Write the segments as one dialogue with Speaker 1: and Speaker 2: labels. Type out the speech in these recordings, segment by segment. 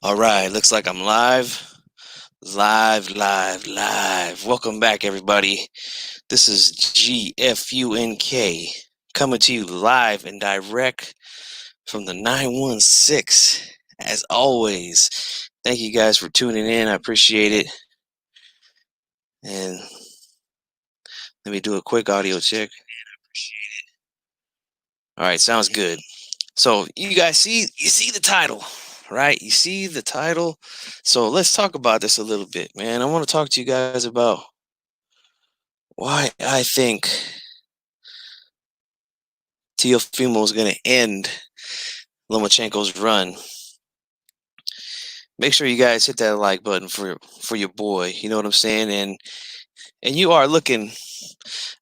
Speaker 1: All right, looks like I'm live. Live. Welcome back, everybody. This is GFUNK coming to you live and direct from the 916. As always, thank you guys for tuning in. I appreciate it. And let me do a quick audio check. All right, sounds good. So you guys see the title, right? You see the title. So let's talk about this a little bit, man. I want to talk to you guys about why I think Teofimo is going to end Lomachenko's run. Make sure you guys hit that like button for your boy. You know what I'm saying? And you are looking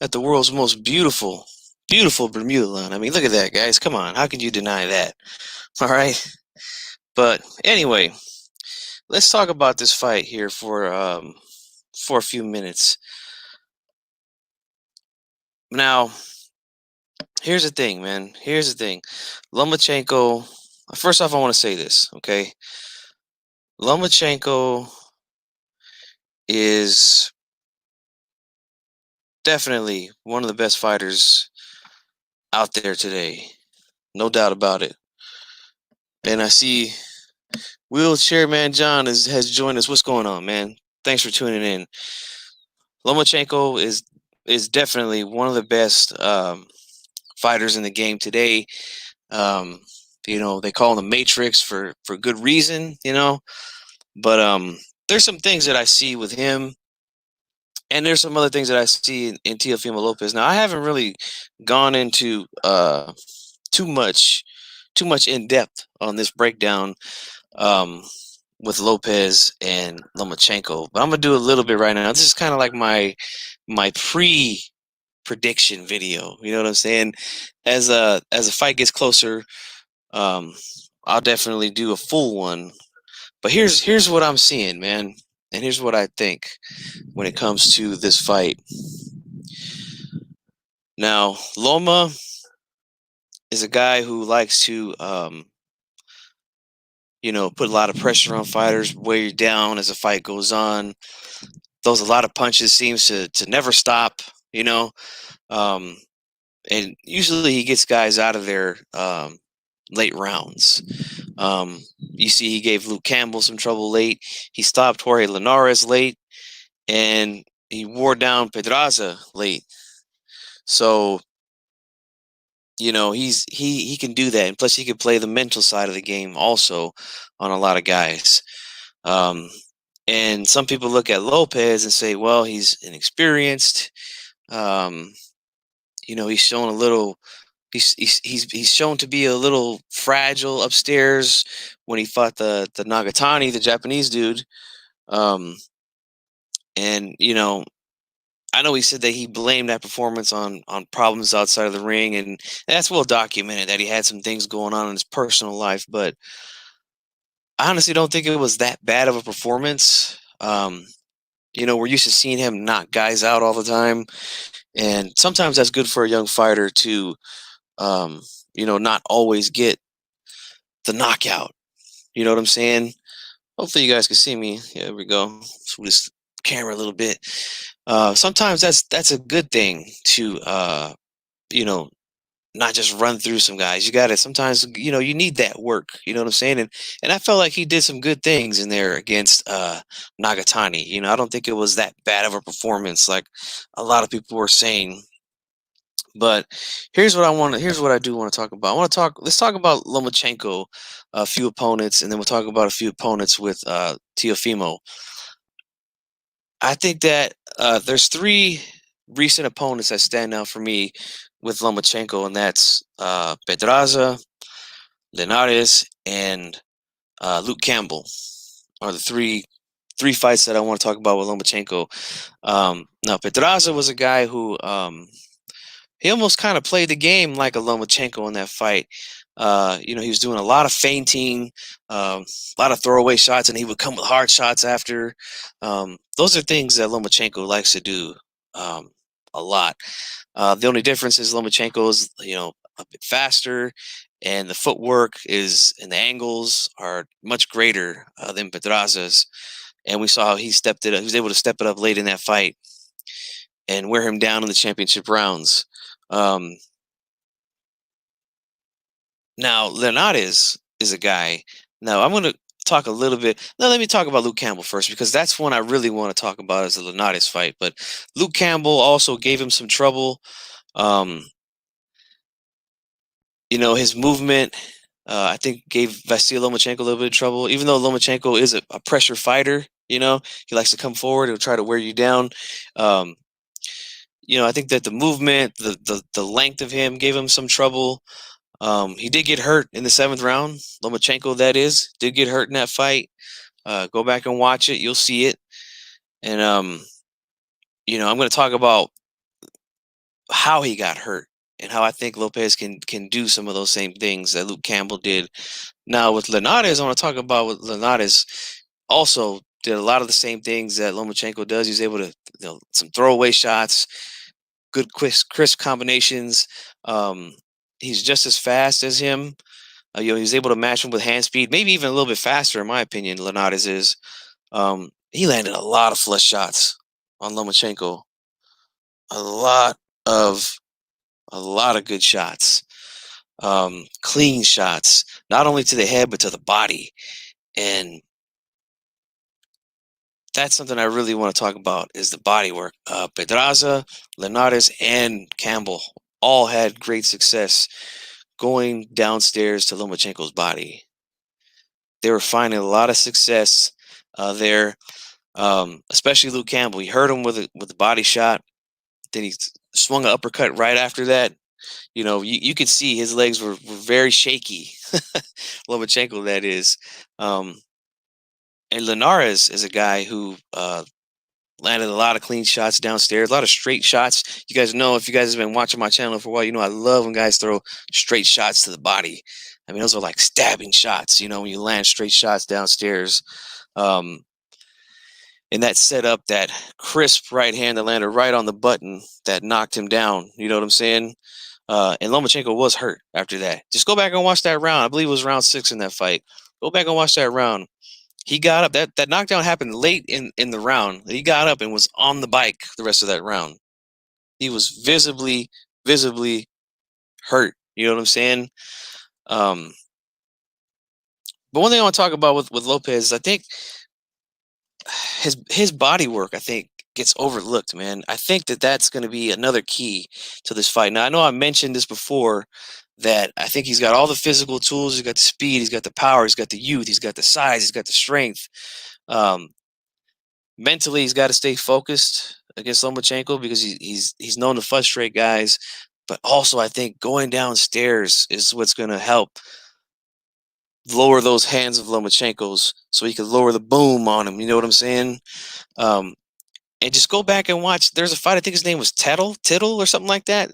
Speaker 1: at the world's most beautiful Bermuda line. I mean, look at that, guys. Come on, how can you deny that? All right. But anyway, let's talk about this fight here for a few minutes. Now, here's the thing, man. Here's the thing. Lomachenko. First off, I want to say this, okay? Lomachenko is definitely one of the best fighters out there today. No doubt about it. And I see Wheelchair Man John has joined us. What's going on, man? Thanks for tuning in. Lomachenko is definitely one of the best fighters in the game today. Um, they call him the Matrix for good reason, But there's some things that I see with him, and there's some other things that I see in Teofimo Lopez. Now, I haven't really gone into too much too much in depth on this breakdown um, with Lopez and Lomachenko, but I'm gonna do a little bit right now. This is kind of like my pre prediction video. You know what I'm saying? As a fight gets closer, um, I'll definitely do a full one. But here's what I'm seeing, man, and here's what I think when it comes to this fight. Now, Loma is a guy who likes to put a lot of pressure on fighters, weigh you down as the fight goes on. Throws a lot of punches, seems to never stop, you know. Um, and usually he gets guys out of there late rounds. You see, he gave Luke Campbell some trouble late. He stopped Jorge Linares late, and he wore down Pedraza late. So he can do that, and plus he can play the mental side of the game also on a lot of guys. Um, and some people look at Lopez and say, well, he's inexperienced. Um, he's shown a little. He's shown to be a little fragile upstairs when he fought the Nagatani, the Japanese dude. Um, and I know he said that he blamed that performance on problems outside of the ring, and that's well documented that he had some things going on in his personal life. But I honestly don't think it was that bad of a performance. We're used to seeing him knock guys out all the time, and sometimes that's good for a young fighter to, not always get the knockout. You know what I'm saying? Hopefully, you guys can see me. Yeah, there we go. So this camera a little bit. Sometimes that's a good thing to, you know, not just run through some guys. You got to sometimes, you need that work. You know what I'm saying? And I felt like he did some good things in there against Nagatani. I don't think it was that bad of a performance like a lot of people were saying. But here's what I do want to talk about. Let's talk about Lomachenko, a few opponents, and then we'll talk about a few opponents with Teofimo. I think that there's three recent opponents that stand out for me with Lomachenko, and that's Pedraza, Linares, and Luke Campbell are the three fights that I want to talk about with Lomachenko. Now Pedraza was a guy who he almost kind of played the game like a Lomachenko in that fight. He was doing a lot of feinting, a lot of throwaway shots, and he would come with hard shots after. Those are things that Lomachenko likes to do a lot. The only difference is Lomachenko is, a bit faster, and the footwork is and the angles are much greater than Pedraza's. And we saw how he stepped it up. He was able to step it up late in that fight and wear him down in the championship rounds. Um, Now, Leonardes is a guy. Now, I'm going to talk a little bit. Now, let me talk about Luke Campbell first because that's one I really want to talk about as the Leonardes fight. But Luke Campbell also gave him some trouble. Um, his movement, I think, gave Vasiliy Lomachenko a little bit of trouble. Even though Lomachenko is a pressure fighter, he likes to come forward and try to wear you down. Um, I think that the movement, the length of him gave him some trouble. He did get hurt in the seventh round. Lomachenko, that is, did get hurt in that fight. Go back and watch it; you'll see it. And I'm going to talk about how he got hurt and how I think Lopez can do some of those same things that Luke Campbell did. Now with Leonardes, I want to talk about what Leonardes also did a lot of the same things that Lomachenko does. He's able to, some throwaway shots, good crisp combinations. He's just as fast as him. He's able to match him with hand speed, maybe even a little bit faster, in my opinion. Leonardes is. He landed a lot of flush shots on Lomachenko. A lot of a lot of good shots, clean shots, not only to the head but to the body, and that's something I really want to talk about is the body work. Pedraza, Leonardes, and Campbell all had great success going downstairs to Lomachenko's body. They were finding a lot of success there, especially Luke Campbell. He hurt him with a body shot. Then he swung an uppercut right after that. You could see his legs were very shaky. Lomachenko, that is. And Linares is a guy who landed a lot of clean shots downstairs, a lot of straight shots. You guys know, if you guys have been watching my channel for a while, I love when guys throw straight shots to the body. I mean, those are like stabbing shots, when you land straight shots downstairs. Um, and that set up that crisp right hand that landed right on the button that knocked him down. You know what I'm saying? And Lomachenko was hurt after that. Just go back and watch that round. I believe it was round 6 in that fight. Go back and watch that round. He got up. That knockdown happened late in the round. He got up and was on the bike the rest of that round. He was visibly hurt. You know what I'm saying? Um, but one thing I want to talk about with Lopez is I think his body work, I think, gets overlooked, man. I think that's going to be another key to this fight. Now, I know I mentioned this before, that I think he's got all the physical tools. He's got the speed. He's got the power. He's got the youth. He's got the size. He's got the strength. Um, Mentally, he's got to stay focused against Lomachenko because he's known to frustrate guys. But also, I think going downstairs is what's going to help lower those hands of Lomachenko's, so he could lower the boom on him. You know what I'm saying? Um, and just go back and watch. There's a fight. I think his name was Tittle or something like that.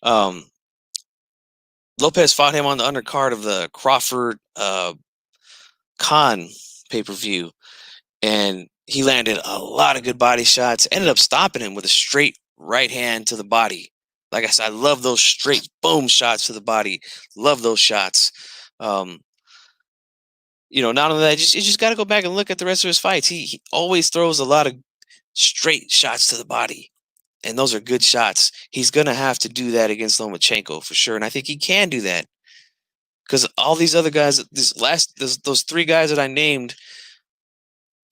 Speaker 1: Um, Lopez fought him on the undercard of the Crawford Khan pay-per-view, and he landed a lot of good body shots. Ended up stopping him with a straight right hand to the body. Like I said, I love those straight boom shots to the body. Love those shots. Not only that, you just got to go back and look at the rest of his fights. He always throws a lot of straight shots to the body, and those are good shots. He's gonna have to do that against Lomachenko for sure, and I think he can do that because all these other guys, those 3 guys that I named,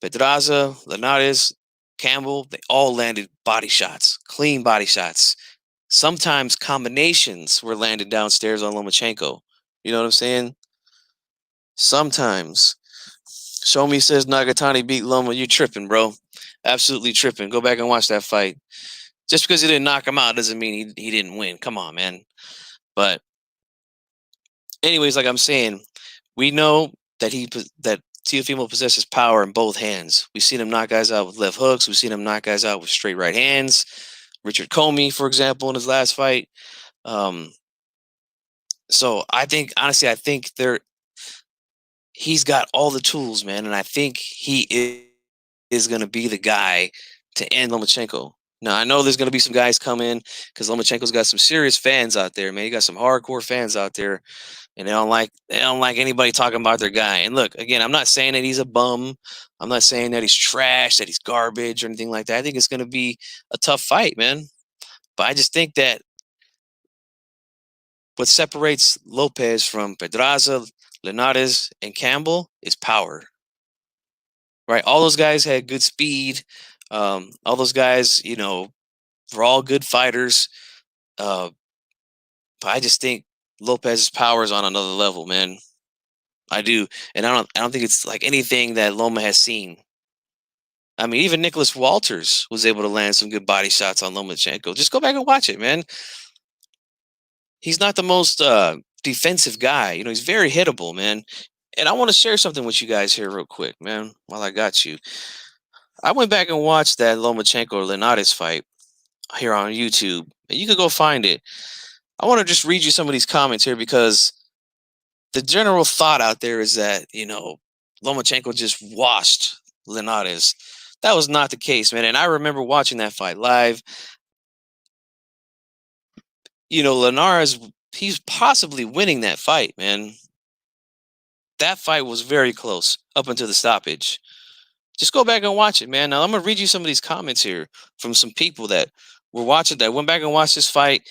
Speaker 1: Pedraza, Linares, Campbell, they all landed body shots, clean body shots. Sometimes combinations were landed downstairs on Lomachenko. You know what I'm saying? Sometimes. Show me says Nagatani beat Loma. You tripping, bro. Absolutely tripping. Go back and watch that fight. Just because he didn't knock him out doesn't mean he didn't win. Come on, man. But anyways, like I'm saying, we know that Teofimo possesses power in both hands. We've seen him knock guys out with left hooks. We've seen him knock guys out with straight right hands. Richard Comey, for example, in his last fight. So I think, honestly, he's got all the tools, man, and I think he is going to be the guy to end Lomachenko. Now I know there's gonna be some guys come in because Lomachenko's got some serious fans out there, man. He got some hardcore fans out there, and they don't like anybody talking about their guy. And look, again, I'm not saying that he's a bum. I'm not saying that he's trash, that he's garbage, or anything like that. I think it's gonna be a tough fight, man. But I just think that what separates Lopez from Pedraza, Linares, and Campbell is power. Right? All those guys had good speed. All those guys, were all good fighters. Uh, but I just think Lopez's power is on another level, man. I do, and I don't think it's like anything that Loma has seen. I mean, even Nicholas Walters was able to land some good body shots on Lomachenko. Just go back and watch it, man. He's not the most defensive guy. He's very hittable, man. And I want to share something with you guys here, real quick, man. While I got you, I went back and watched that Lomachenko Linares fight here on YouTube, and you can go find it. I want to just read you some of these comments here because the general thought out there is that Lomachenko just washed Linares. That was not the case, man. And I remember watching that fight live. Linares, he's possibly winning that fight, man. That fight was very close up until the stoppage. Just go back and watch it, man. Now I'm gonna read you some of these comments here from some people that were watching, that went back and watched this fight,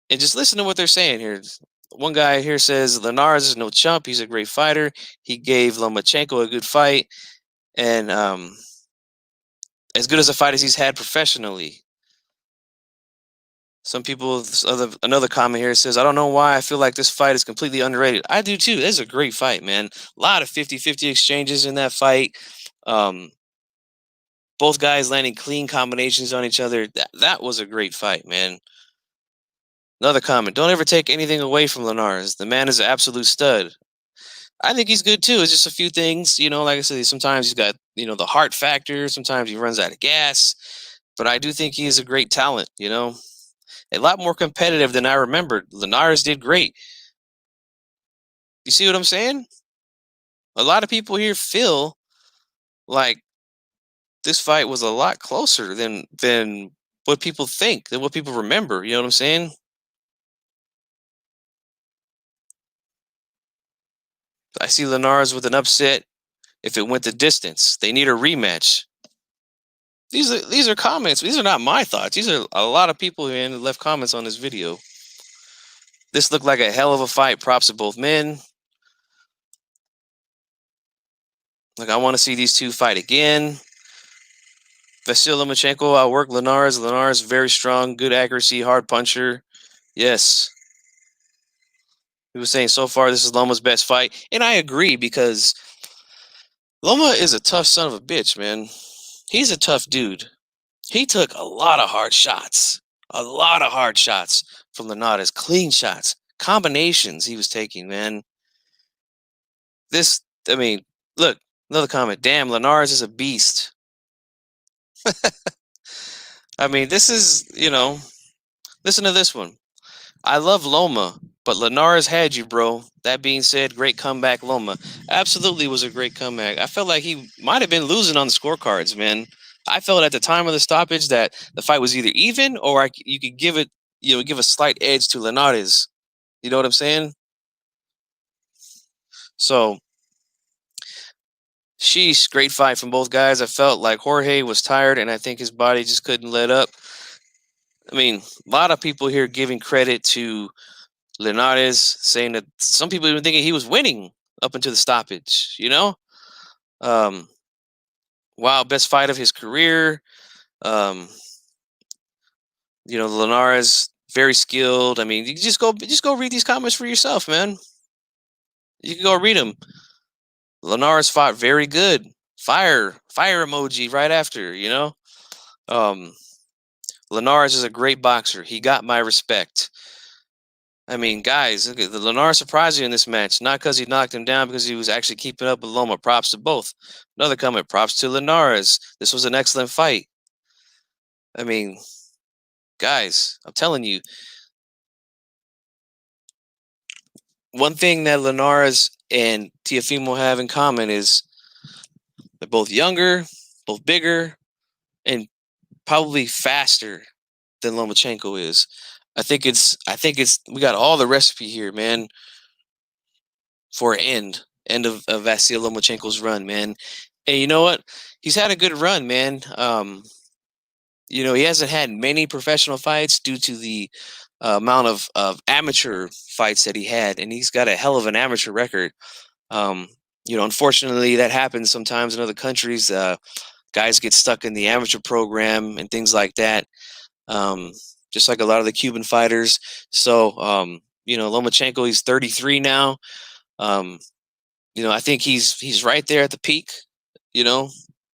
Speaker 1: and just listen to what they're saying here. One guy here says Linares is no chump. He's a great fighter. He gave Lomachenko a good fight, and as good as a fight as he's had professionally. Some people, another comment here says, I don't know why I feel like this fight is completely underrated. I do too. This is a great fight, man. A lot of 50-50 exchanges in that fight. Both guys landing clean combinations on each other. That was a great fight, man. Another comment, don't ever take anything away from Linares. The man is an absolute stud. I think he's good too. It's just a few things, like I said, sometimes he's got, the heart factor. Sometimes he runs out of gas. But I do think he is a great talent, a lot more competitive than I remembered. Linares did great. You see what I'm saying? A lot of people here feel like this fight was a lot closer than what people think, than what people remember. You know what I'm saying? I see Linares with an upset if it went the distance. They need a rematch. These are comments. These are not my thoughts. These are a lot of people here that left comments on this video. This looked like a hell of a fight. Props to both men. Like, I want to see these two fight again. Vasiliy Lomachenko outworked Linares. Linares very strong, good accuracy, hard puncher. Yes. He was saying so far this is Loma's best fight. And I agree, because Loma is a tough son of a bitch, man. He's a tough dude. He took a lot of hard shots. A lot of hard shots from Linares. Clean shots. Combinations he was taking, man. Look, another comment. Damn, Linares is a beast. This is, listen to this one. I love Loma, but Linares had you, bro. That being said, great comeback, Loma. Absolutely was a great comeback. I felt like he might have been losing on the scorecards, man. I felt at the time of the stoppage that the fight was either even, or you could give it, give a slight edge to Linares. You know what I'm saying? So, sheesh, great fight from both guys. I felt like Jorge was tired, and I think his body just couldn't let up. A lot of people here giving credit to Linares, saying that some people even thinking he was winning up until the stoppage, Wow, best fight of his career. Um, Linares, very skilled. You just go read these comments for yourself, man. You can go read them. Linares fought very good. Fire emoji right after, Linares is a great boxer. He got my respect. Guys, look at the Linares surprised you in this match. Not because he knocked him down, because he was actually keeping up with Loma. Props to both. Another comment. Props to Linares. This was an excellent fight. Guys, I'm telling you. One thing that Linares and Teofimo have in common is they're both younger, both bigger, and probably faster than Lomachenko is. I think it's we got all the recipe here, man, for an end of Vasiliy Lomachenko's run, man. And you know what? He's had a good run, man. He hasn't had many professional fights due to the amount of amateur fights that he had, and he's got a hell of an amateur record. Um, Unfortunately, that happens sometimes in other countries. Guys get stuck in the amateur program and things like that. Um, just like a lot of the Cuban fighters. So, Lomachenko, he's 33 now. Um, I think he's right there at the peak. You know,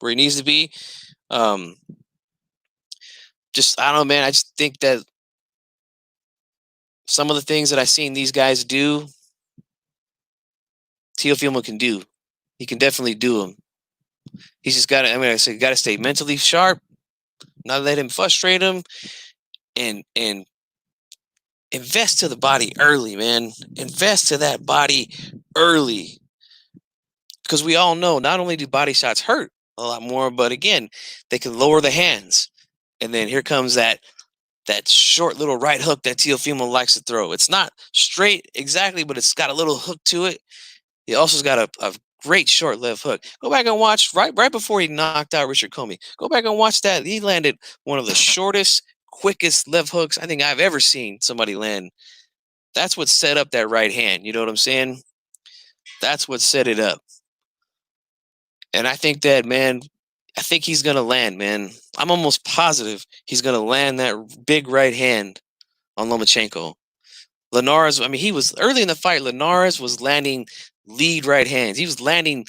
Speaker 1: where he needs to be. Um, just I don't know, man. I just think that some of the things that I've seen these guys do, Teofimo can do. He can definitely do them. He's just got to. I mean, I said, got to stay mentally sharp, not let him frustrate him, and invest to the body early, man. Invest to that body early, because we all know not only do body shots hurt a lot more, but again, they can lower the hands, and then here comes that short little right hook that Teofimo likes to throw. It's not straight exactly, but it's got a little hook to it. He also's got a great short left hook. Go back and watch right before he knocked out Richard Comey. Go back and watch that. He landed one of the shortest, quickest left hooks I think I've ever seen somebody land. That's what set up that right hand. You know what I'm saying? That's what set it up. And I think that, man, I think he's gonna land, man. I'm almost positive he's gonna land that big right hand on Lomachenko. Linares, I mean, he was early in the fight. Linares was landing lead right hands. He was landing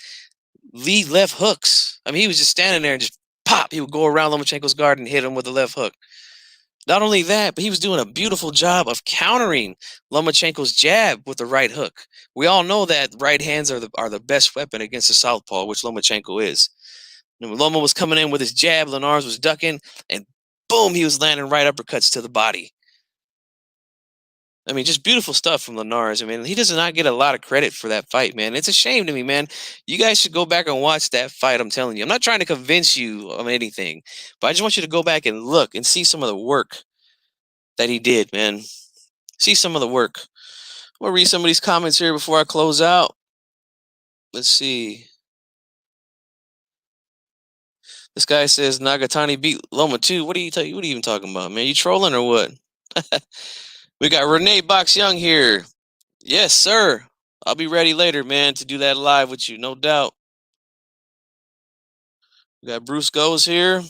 Speaker 1: lead left hooks. I mean, he was just standing there and just pop. He would go around Lomachenko's guard and hit him with the left hook. Not only that, but he was doing a beautiful job of countering Lomachenko's jab with the right hook. We all know that right hands are the best weapon against the southpaw, which Lomachenko is. And when Loma was coming in with his jab, Linares was ducking, and boom, he was landing right uppercuts to the body. I mean, just beautiful stuff from Linares. I mean, he does not get a lot of credit for that fight, man. It's a shame to me, man. You guys should go back and watch that fight. I'm telling you, I'm not trying to convince you of anything, but I just want you to go back and look and see some of the work that he did, man. See some of the work. I'm gonna read some of these comments here before I close out. Let's see. This guy says Nagatani beat Loma too. What are you even talking about, man? You trolling or what? We got Renee Box Young here. Yes, sir. I'll be ready later, man, to do that live with you, no doubt. We got Bruce Goes here.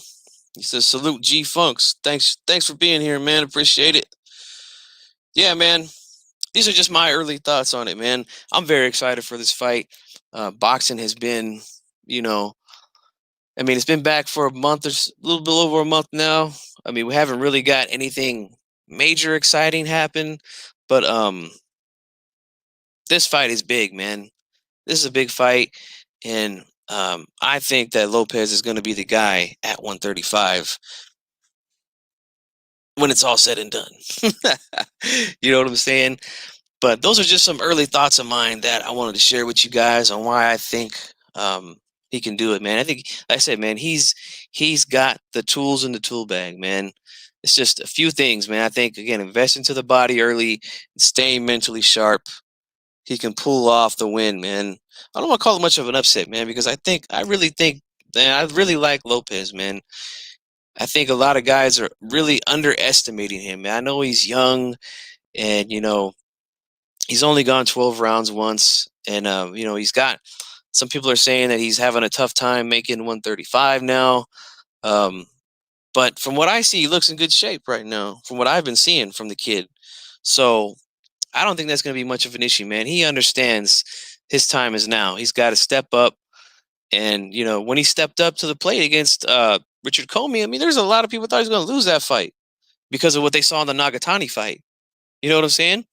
Speaker 1: He says, salute G Funks. Thanks for being here, man. Appreciate it. Yeah, man. These are just my early thoughts on it, man. I'm very excited for this fight. Boxing has been, I mean, it's been back for a month or a little bit over a month now. I mean, we haven't really got anything major exciting happen, but this fight is big, man. This is a big fight, and I think that Lopez is going to be the guy at 135 when it's all said and done. You know what I'm saying? But those are just some early thoughts of mine that I wanted to share with you guys on why I think he can do it, man. I think, like I said, man, he's got the tools in the tool bag, man. It's just a few things, man. I think, again, invest into the body early, staying mentally sharp. He can pull off the win, man. I don't want to call it much of an upset, man, because I really think, man, I really like Lopez, man. I think a lot of guys are really underestimating him, man. I know he's young, and he's only gone 12 rounds once, and he's got, some people are saying that he's having a tough time making 135 now. But from what I see, he looks in good shape right now, from what I've been seeing from the kid. So I don't think that's going to be much of an issue, man. He understands his time is now. He's got to step up. And, when he stepped up to the plate against Richard Comey, I mean, there's a lot of people thought he was going to lose that fight because of what they saw in the Nagatani fight. You know what I'm saying?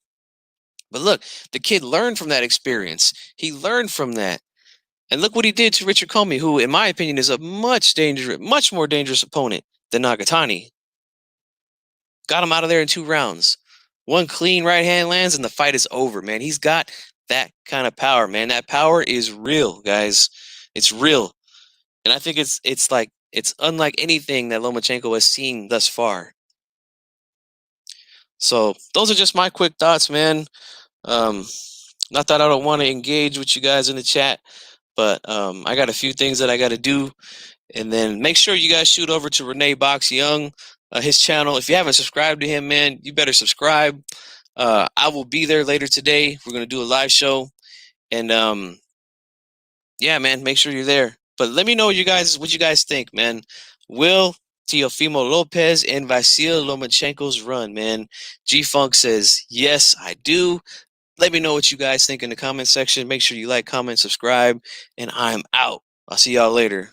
Speaker 1: But look, the kid learned from that experience. He learned from that. And look what he did to Richard Comey, who, in my opinion, is a much more dangerous opponent than Nagatani. Got him out of there in 2 rounds. One clean right hand lands and the fight is over, man. He's got that kind of power, man. That power is real, guys. It's real. And I think it's like It's unlike anything that Lomachenko has seen thus far. So those are just my quick thoughts, man. Um, Not that I don't want to engage with you guys in the chat, but I got a few things that I got to do. And then make sure you guys shoot over to Renee Box Young, his channel. If you haven't subscribed to him, man, you better subscribe. I will be there later today. We're going to do a live show. And yeah, man, make sure you're there. But let me know what you guys think, man. Will Teofimo Lopez and Vasiliy Lomachenko's run, man? G-Funk says, yes, I do. Let me know what you guys think in the comment section. Make sure you like, comment, subscribe, and I'm out. I'll see y'all later.